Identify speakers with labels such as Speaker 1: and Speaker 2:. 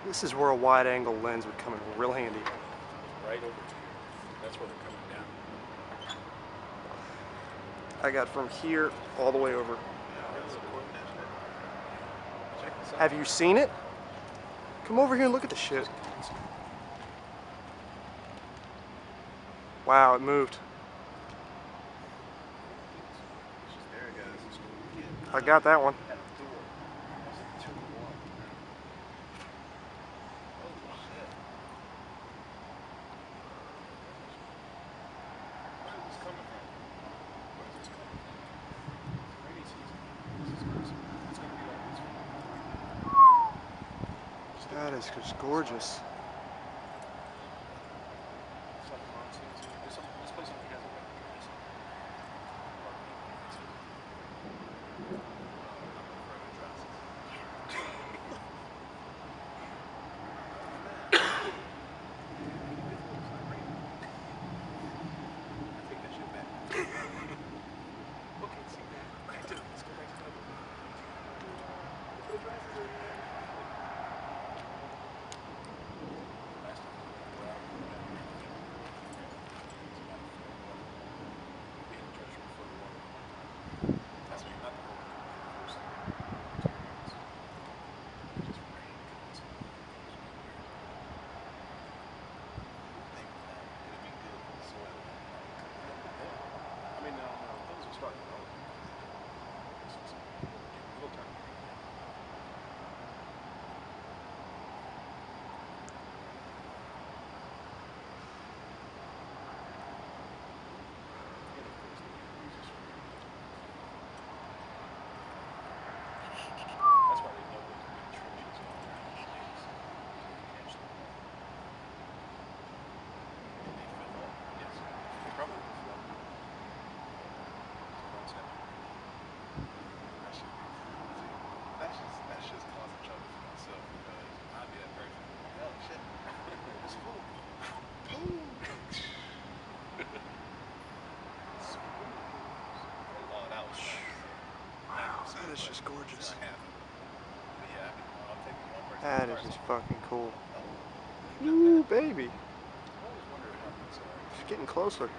Speaker 1: This is where a wide-angle lens would come in real handy.
Speaker 2: Right over to you. That's where they're coming down.
Speaker 1: I got from here all the way over. Have you seen it? Come over here and look at the shit. Wow, it moved. I got that one. That is just gorgeous. That is just gorgeous. That is just fucking cool. Ooh, baby. It's getting closer.